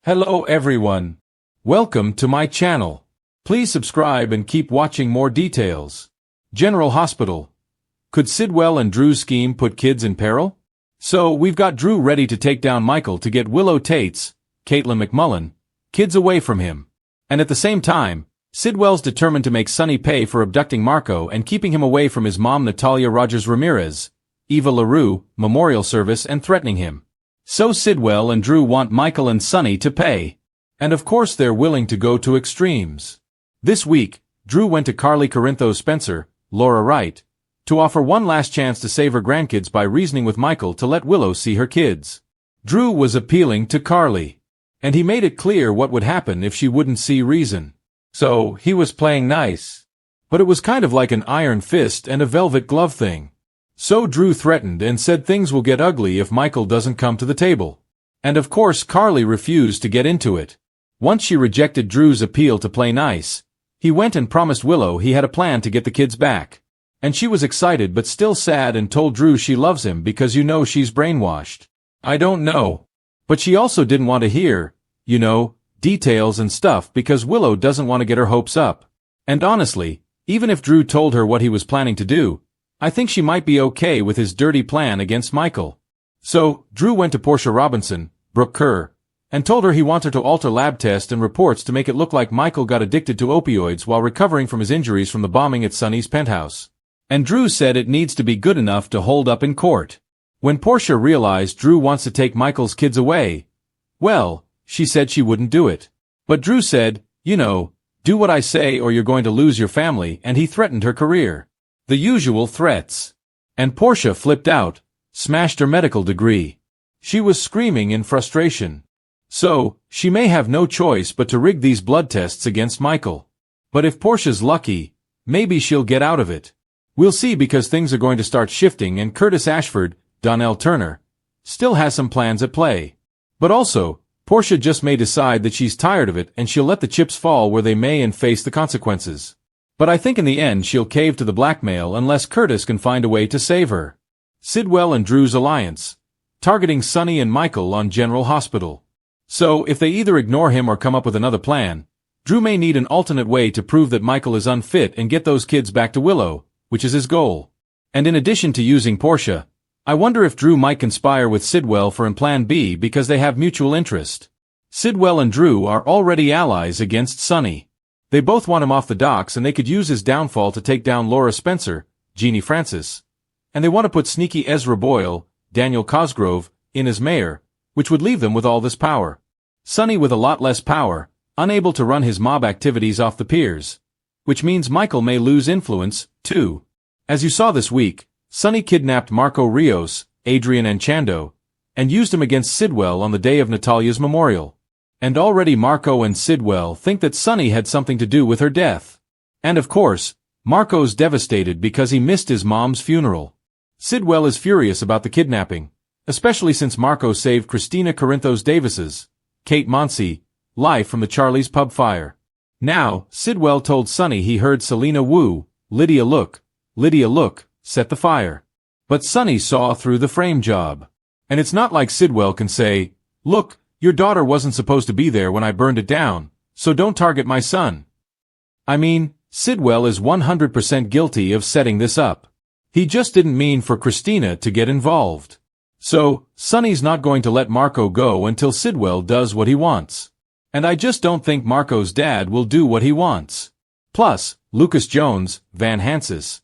Hello everyone. Welcome to my channel. Please subscribe and keep watching more details. General Hospital. Could Sidwell and Drew's scheme put kids in peril? So, we've got Drew ready to take down Michael to get Willow Tate's, Caitlin McMullen, kids away from him. And at the same time, Sidwell's determined to make Sonny pay for abducting Marco and keeping him away from his mom Natalia Rogers Ramirez, Eva LaRue, memorial service and threatening him. So Sidwell and Drew want Michael and Sonny to pay. And of course they're willing to go to extremes. This week, Drew went to Carly Corinthos Spencer, Laura Wright, to offer one last chance to save her grandkids by reasoning with Michael to let Willow see her kids. Drew was appealing to Carly. And he made it clear what would happen if she wouldn't see reason. So, he was playing nice. But it was kind of like an iron fist and a velvet glove thing. So Drew threatened and said things will get ugly if Michael doesn't come to the table. And of course Carly refused to get into it. Once she rejected Drew's appeal to play nice, he went and promised Willow he had a plan to get the kids back. And she was excited but still sad and told Drew she loves him because she's brainwashed. I don't know. But she also didn't want to hear, details and stuff because Willow doesn't want to get her hopes up. And honestly, even if Drew told her what he was planning to do, I think she might be okay with his dirty plan against Michael. So, Drew went to Portia Robinson, Brooke Kerr, and told her he wants her to alter lab tests and reports to make it look like Michael got addicted to opioids while recovering from his injuries from the bombing at Sonny's penthouse. And Drew said it needs to be good enough to hold up in court. When Portia realized Drew wants to take Michael's kids away, well, she said she wouldn't do it. But Drew said, do what I say or you're going to lose your family, and he threatened her career. The usual threats. And Portia flipped out, smashed her medical degree. She was screaming in frustration. So, she may have no choice but to rig these blood tests against Michael. But if Portia's lucky, maybe she'll get out of it. We'll see because things are going to start shifting and Curtis Ashford, Donnell Turner, still has some plans at play. But also, Portia just may decide that she's tired of it and she'll let the chips fall where they may and face the consequences. But I think in the end she'll cave to the blackmail unless Curtis can find a way to save her. Sidwell and Drew's alliance. Targeting Sonny and Michael on General Hospital. So, if they either ignore him or come up with another plan, Drew may need an alternate way to prove that Michael is unfit and get those kids back to Willow, which is his goal. And in addition to using Portia, I wonder if Drew might conspire with Sidwell for an Plan B because they have mutual interest. Sidwell and Drew are already allies against Sonny. They both want him off the docks and they could use his downfall to take down Laura Spencer, Jeannie Francis. And they want to put sneaky Ezra Boyle, Daniel Cosgrove, in as mayor, which would leave them with all this power. Sonny with a lot less power, unable to run his mob activities off the piers. Which means Michael may lose influence, too. As you saw this week, Sonny kidnapped Marco Rios, Adrian Anchando, and used him against Sidwell on the day of Natalia's memorial. And already Marco and Sidwell think that Sonny had something to do with her death. And of course, Marco's devastated because he missed his mom's funeral. Sidwell is furious about the kidnapping, especially since Marco saved Christina Corinthos Davis's, Kate Monsey, life from the Charlie's Pub fire. Now, Sidwell told Sonny he heard Selena Wu, Lydia look, set the fire. But Sonny saw through the frame job. And it's not like Sidwell can say, look, your daughter wasn't supposed to be there when I burned it down, so don't target my son. I mean, Sidwell is 100% guilty of setting this up. He just didn't mean for Christina to get involved. So, Sonny's not going to let Marco go until Sidwell does what he wants. And I just don't think Marco's dad will do what he wants. Plus, Lucas Jones, Van Hansis,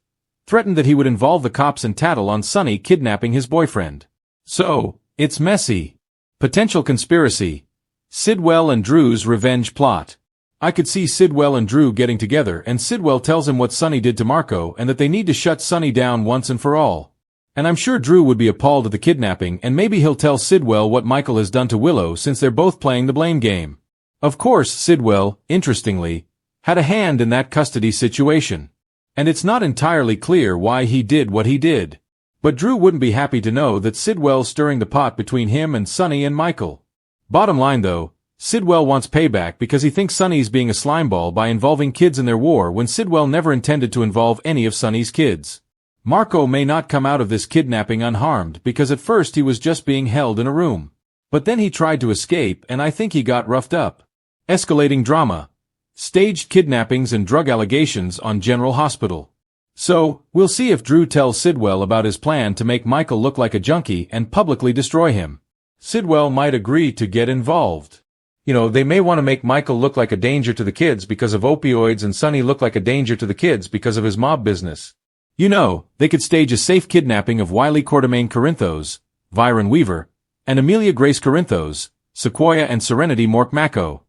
threatened that he would involve the cops and tattle on Sonny kidnapping his boyfriend. So, it's messy. Potential conspiracy. Sidwell and Drew's revenge plot. I could see Sidwell and Drew getting together and Sidwell tells him what Sonny did to Marco and that they need to shut Sonny down once and for all. And I'm sure Drew would be appalled at the kidnapping and maybe he'll tell Sidwell what Michael has done to Willow since they're both playing the blame game. Of course, Sidwell, interestingly, had a hand in that custody situation. And it's not entirely clear why he did what he did. But Drew wouldn't be happy to know that Sidwell's stirring the pot between him and Sonny and Michael. Bottom line though, Sidwell wants payback because he thinks Sonny's being a slimeball by involving kids in their war when Sidwell never intended to involve any of Sonny's kids. Marco may not come out of this kidnapping unharmed because at first he was just being held in a room. But then he tried to escape and I think he got roughed up. Escalating drama. Staged kidnappings and drug allegations on General Hospital. So, we'll see if Drew tells Sidwell about his plan to make Michael look like a junkie and publicly destroy him. Sidwell might agree to get involved. They may want to make Michael look like a danger to the kids because of opioids and Sonny look like a danger to the kids because of his mob business. They could stage a safe kidnapping of Wiley Quartermain Corinthos, Viren Weaver, and Amelia Grace Corinthos, Sequoia and Serenity Mork-Macko.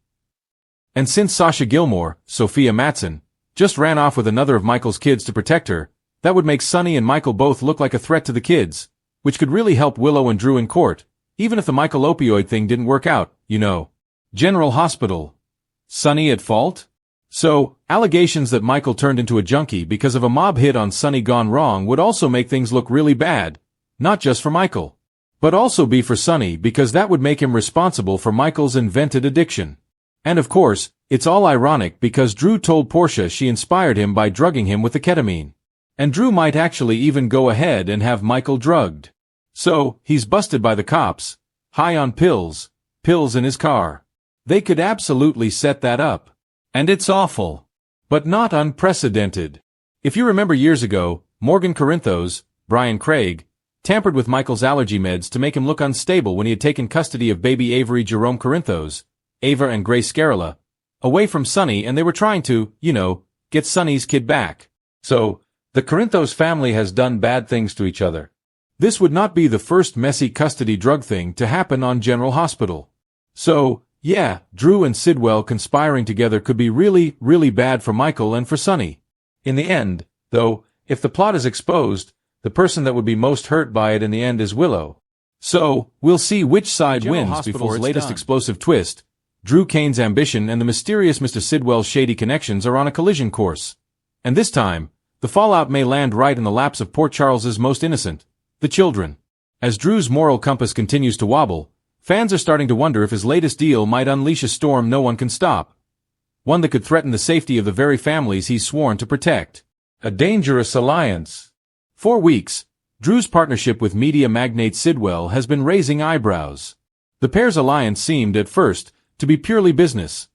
And since Sasha Gilmore, Sophia Matson, just ran off with another of Michael's kids to protect her, that would make Sonny and Michael both look like a threat to the kids, which could really help Willow and Drew in court, even if the Michael opioid thing didn't work out, General Hospital. Sonny at fault? So, allegations that Michael turned into a junkie because of a mob hit on Sonny gone wrong would also make things look really bad, not just for Michael, but also be for Sonny because that would make him responsible for Michael's invented addiction. And of course, it's all ironic because Drew told Portia she inspired him by drugging him with the ketamine. And Drew might actually even go ahead and have Michael drugged. So, he's busted by the cops, high on pills in his car. They could absolutely set that up. And it's awful. But not unprecedented. If you remember years ago, Morgan Corinthos, Brian Craig, tampered with Michael's allergy meds to make him look unstable when he had taken custody of baby Avery Jerome Corinthos, Ava and Grace Scarilla, away from Sonny and they were trying to, get Sonny's kid back. So, the Corinthos family has done bad things to each other. This would not be the first messy custody drug thing to happen on General Hospital. So, yeah, Drew and Sidwell conspiring together could be really, really bad for Michael and for Sonny. In the end, though, if the plot is exposed, the person that would be most hurt by it in the end is Willow. So, we'll see which side wins before its latest explosive twist. Drew Kane's ambition and the mysterious Mr. Sidwell's shady connections are on a collision course. And this time, the fallout may land right in the laps of Port Charles's most innocent, the children. As Drew's moral compass continues to wobble, fans are starting to wonder if his latest deal might unleash a storm no one can stop. One that could threaten the safety of the very families he's sworn to protect. A dangerous alliance. For weeks, Drew's partnership with media magnate Sidwell has been raising eyebrows. The pair's alliance seemed, at first, to be purely business.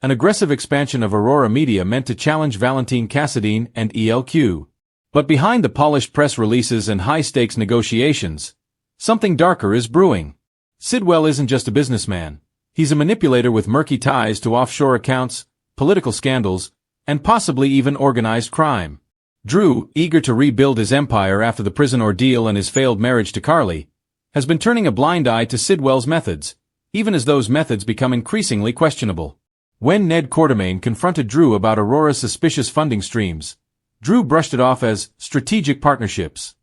An aggressive expansion of Aurora Media meant to challenge Valentine Cassadine and ELQ. But behind the polished press releases and high-stakes negotiations, something darker is brewing. Sidwell isn't just a businessman. He's a manipulator with murky ties to offshore accounts, political scandals, and possibly even organized crime. Drew, eager to rebuild his empire after the prison ordeal and his failed marriage to Carly, has been turning a blind eye to Sidwell's methods, even as those methods become increasingly questionable. When Ned Quartermain confronted Drew about Aurora's suspicious funding streams, Drew brushed it off as strategic partnerships.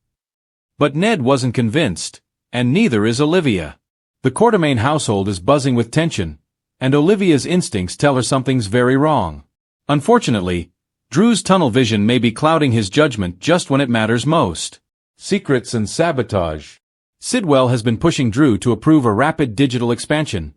But Ned wasn't convinced, and neither is Olivia. The Quartermain household is buzzing with tension, and Olivia's instincts tell her something's very wrong. Unfortunately, Drew's tunnel vision may be clouding his judgment just when it matters most. Secrets and sabotage. Sidwell has been pushing Drew to approve a rapid digital expansion,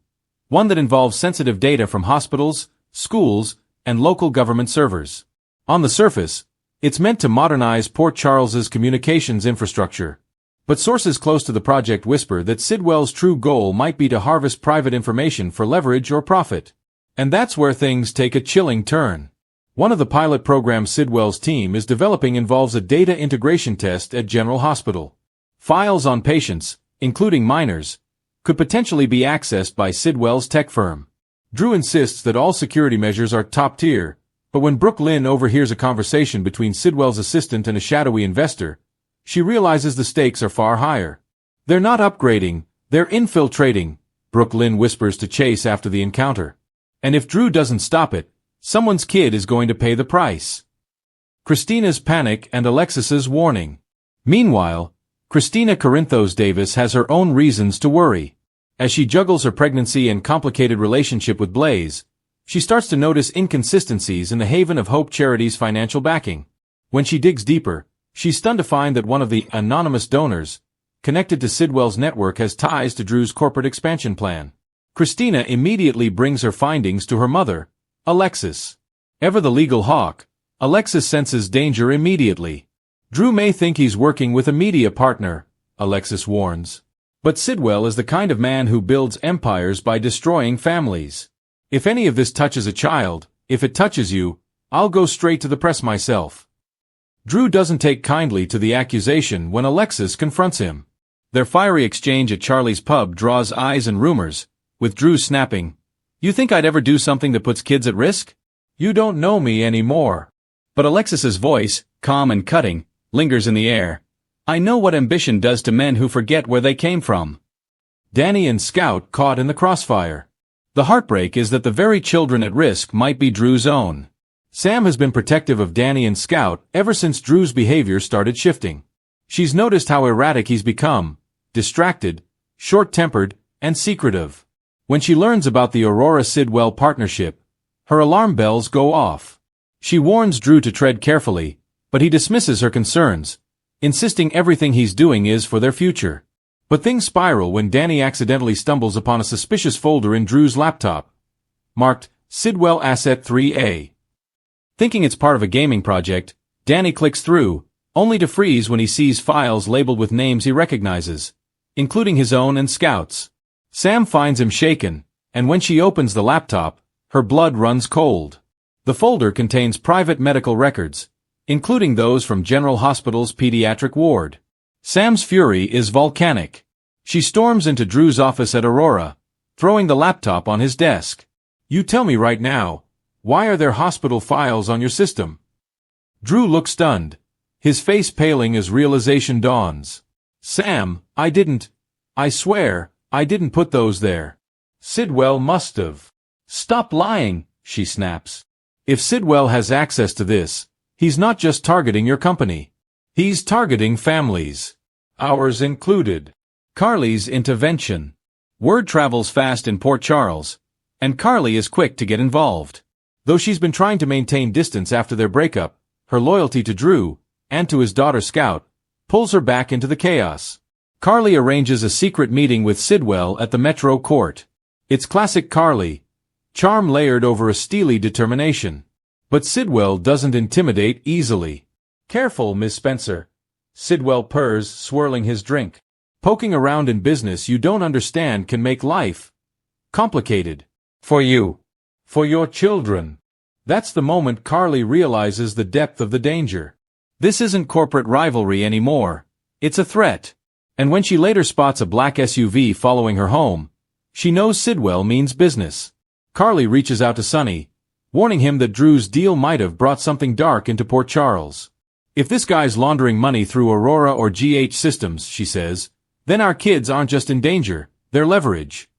one that involves sensitive data from hospitals, schools, and local government servers. On the surface, it's meant to modernize Port Charles's communications infrastructure. But sources close to the project whisper that Sidwell's true goal might be to harvest private information for leverage or profit. And that's where things take a chilling turn. One of the pilot programs Sidwell's team is developing involves a data integration test at General Hospital. Files on patients, including minors, could potentially be accessed by Sidwell's tech firm. Drew insists that all security measures are top tier, but when Brooke Lynn overhears a conversation between Sidwell's assistant and a shadowy investor, she realizes the stakes are far higher. They're not upgrading, they're infiltrating, Brooke Lynn whispers to Chase after the encounter. And if Drew doesn't stop it, someone's kid is going to pay the price. Christina's panic and Alexis's warning. Meanwhile, Christina Corinthos Davis has her own reasons to worry. As she juggles her pregnancy and complicated relationship with Blaze, she starts to notice inconsistencies in the Haven of Hope charity's financial backing. When she digs deeper, she's stunned to find that one of the anonymous donors, connected to Sidwell's network, has ties to Drew's corporate expansion plan. Christina immediately brings her findings to her mother, Alexis. Ever the legal hawk, Alexis senses danger immediately. Drew may think he's working with a media partner, Alexis warns. But Sidwell is the kind of man who builds empires by destroying families. If any of this touches a child, if it touches you, I'll go straight to the press myself. Drew doesn't take kindly to the accusation when Alexis confronts him. Their fiery exchange at Charlie's pub draws eyes and rumors, with Drew snapping, "You think I'd ever do something that puts kids at risk? You don't know me anymore." But Alexis's voice, calm and cutting, lingers in the air. "I know what ambition does to men who forget where they came from." Danny and Scout caught in the crossfire. The heartbreak is that the very children at risk might be Drew's own. Sam has been protective of Danny and Scout ever since Drew's behavior started shifting. She's noticed how erratic he's become, distracted, short-tempered, and secretive. When she learns about the Aurora-Sidwell partnership, her alarm bells go off. She warns Drew to tread carefully, but he dismisses her concerns, insisting everything he's doing is for their future. But things spiral when Danny accidentally stumbles upon a suspicious folder in Drew's laptop, marked Sidwell Asset 3A. Thinking it's part of a gaming project, Danny clicks through, only to freeze when he sees files labeled with names he recognizes, including his own and Scout's. Sam finds him shaken, and when she opens the laptop, her blood runs cold. The folder contains private medical records, including those from General Hospital's pediatric ward. Sam's fury is volcanic. She storms into Drew's office at Aurora, throwing the laptop on his desk. "You tell me right now, why are there hospital files on your system?" Drew looks stunned, his face paling as realization dawns. "Sam, I swear, I didn't put those there. Sidwell must have." "Stop lying," she snaps. "If Sidwell has access to this, he's not just targeting your company. He's targeting families. Ours included." Carly's intervention. Word travels fast in Port Charles, and Carly is quick to get involved. Though she's been trying to maintain distance after their breakup, her loyalty to Drew, and to his daughter Scout, pulls her back into the chaos. Carly arranges a secret meeting with Sidwell at the Metro Court. It's classic Carly, charm layered over a steely determination. But Sidwell doesn't intimidate easily. "Careful, Miss Spencer," Sidwell purrs, swirling his drink. "Poking around in business you don't understand can make life complicated. For you. For your children." That's the moment Carly realizes the depth of the danger. This isn't corporate rivalry anymore. It's a threat. And when she later spots a black SUV following her home, she knows Sidwell means business. Carly reaches out to Sonny, warning him that Drew's deal might have brought something dark into Port Charles. "If this guy's laundering money through Aurora or GH Systems," she says, "then our kids aren't just in danger, they're leverage."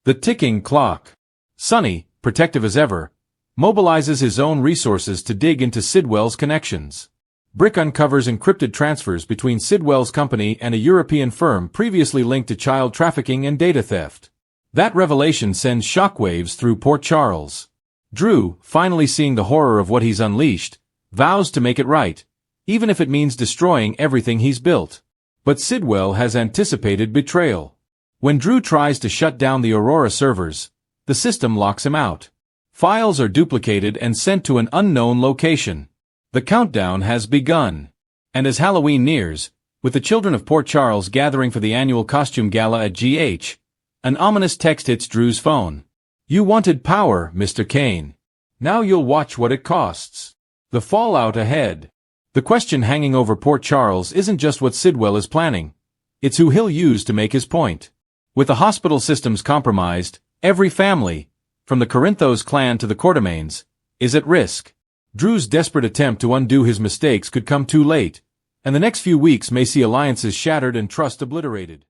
The ticking clock. Sonny, protective as ever, mobilizes his own resources to dig into Sidwell's connections. Brick uncovers encrypted transfers between Sidwell's company and a European firm previously linked to child trafficking and data theft. That revelation sends shockwaves through Port Charles. Drew, finally seeing the horror of what he's unleashed, vows to make it right, even if it means destroying everything he's built. But Sidwell has anticipated betrayal. When Drew tries to shut down the Aurora servers, the system locks him out. Files are duplicated and sent to an unknown location. The countdown has begun. And as Halloween nears, with the children of Port Charles gathering for the annual costume gala at GH, an ominous text hits Drew's phone. "You wanted power, Mr. Kane. Now you'll watch what it costs." The fallout ahead. The question hanging over Port Charles isn't just what Sidwell is planning. It's who he'll use to make his point. With the hospital systems compromised, every family, from the Corinthos clan to the Quartermains, is at risk. Drew's desperate attempt to undo his mistakes could come too late, and the next few weeks may see alliances shattered and trust obliterated.